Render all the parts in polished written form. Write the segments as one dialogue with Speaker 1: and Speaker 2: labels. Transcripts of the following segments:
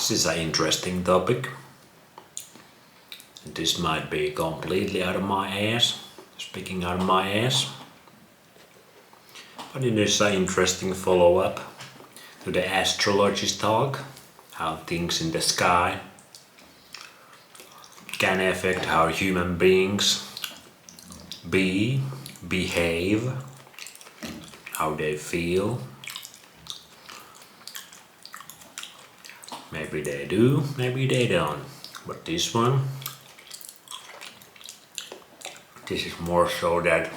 Speaker 1: This is an interesting topic. This might be completely out of my ass, speaking out of my ass. But it is an interesting follow-up to the astrology talk, how things in the sky can affect how human beings behave, how they feel. Maybe they do, maybe they don't. But this is more so that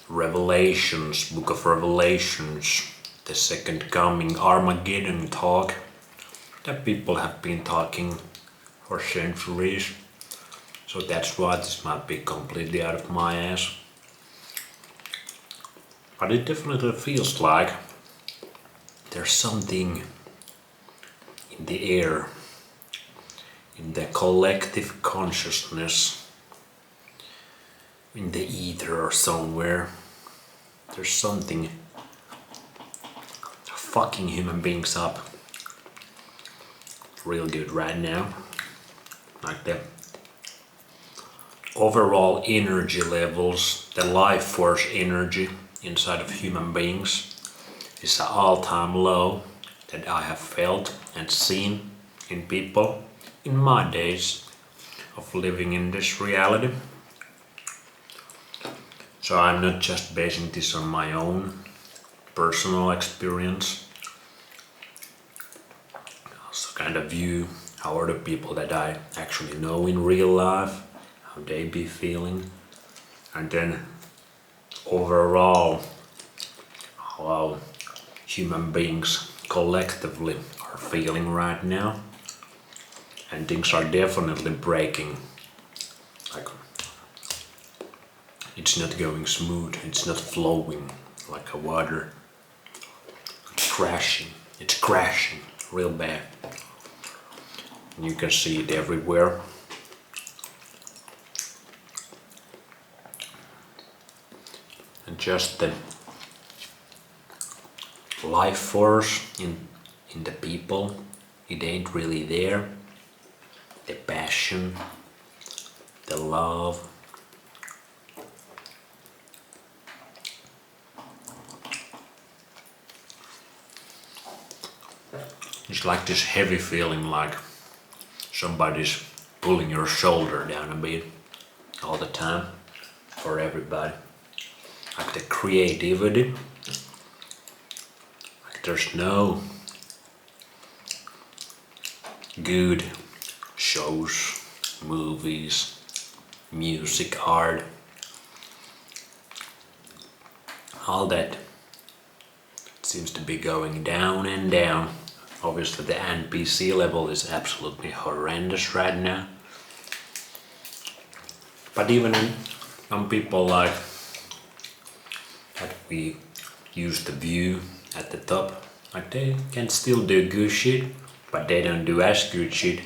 Speaker 1: Revelations, Book of Revelations, the second coming Armageddon talk that people have been talking for centuries. So that's why this might be completely out of my ass. But it definitely feels like there's something in the air, in the collective consciousness, in the ether or somewhere. There's something fucking human beings up real good right now. Like the overall energy levels, the life force energy inside of human beings is an all-time low that I have felt and seen in people in my days of living in this reality. So I'm not just basing this on my own personal experience. I also kind of view how other people that I actually know in real life, how they be feeling, and then overall how human beings collectively are feeling right now. And things are definitely breaking. Like, it's not going smooth, it's not flowing like a water. It's crashing real bad. And you can see it everywhere. And just the life force in the people, it ain't really there. The passion, the love. It's like this heavy feeling, like somebody's pulling your shoulder down a bit all the time for everybody. Like the creativity. Like there's no good shows, movies, music, art, all that seems to be going down and down. Obviously the NPC level is absolutely horrendous right now. But even some people like that we use the view at the top, like they can still do good shit, but they don't do as good shit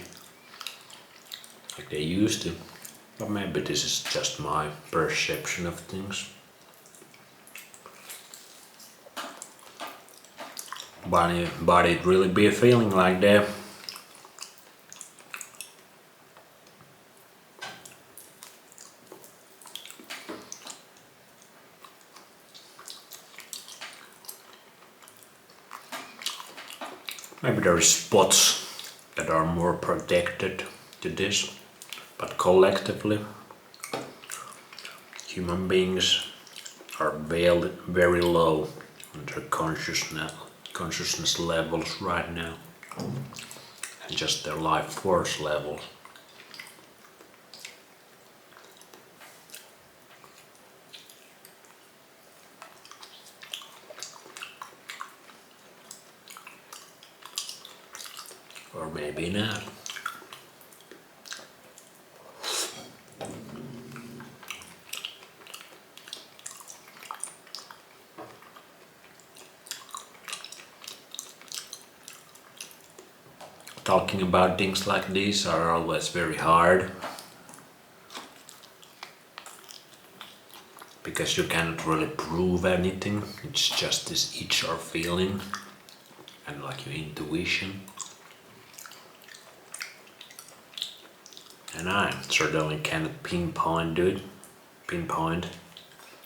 Speaker 1: like they used to. But maybe this is just my perception of things. But it really be a feeling like that. Maybe there are spots that are more protected to this, but collectively human beings are very low on their consciousness levels right now, and just their life force levels. Or maybe not. Talking about things like these are always very hard, because you cannot really prove anything. It's just this itch or feeling and like your intuition. and I certainly cannot pinpoint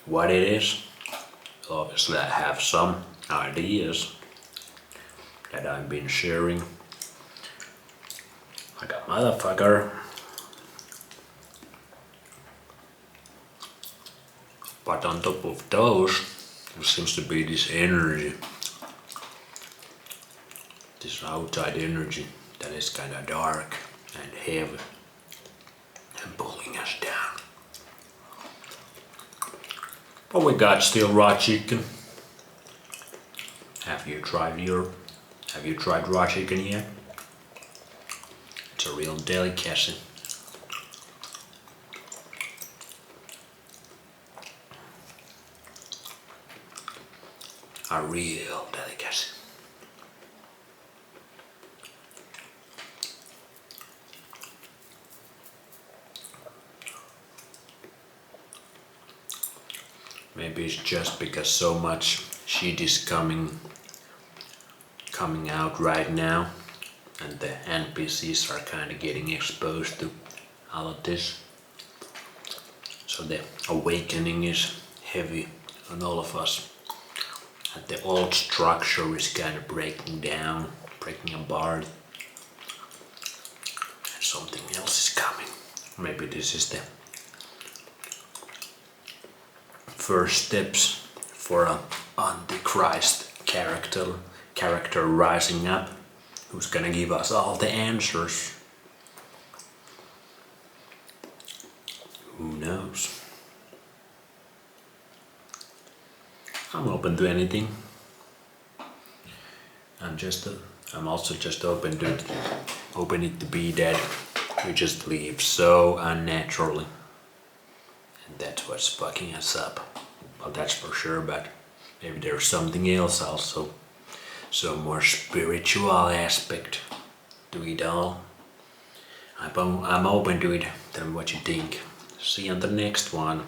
Speaker 1: what it is. Obviously I have some ideas that I've been sharing like a motherfucker. But on top of those, there seems to be this energy, this outside energy that is kind of dark and heavy and pulling us down. But we got still raw chicken. Have you tried raw chicken yet? It's a real delicacy. A real delicacy. Maybe it's just because so much shit is coming out right now, and the NPCs are kind of getting exposed to all of this. So the awakening is heavy on all of us. And the old structure is kind of breaking down, breaking apart. And something else is coming. Maybe this is the first steps for an Antichrist character rising up, who's gonna give us all the answers. Who knows? I'm open to anything. I'm also just open it to be that we just live so unnaturally. And that's what's fucking us up. Well, that's for sure, but maybe there's something else also. Some more spiritual aspect to it all. I'm open to it. Tell me what you think. See you on the next one.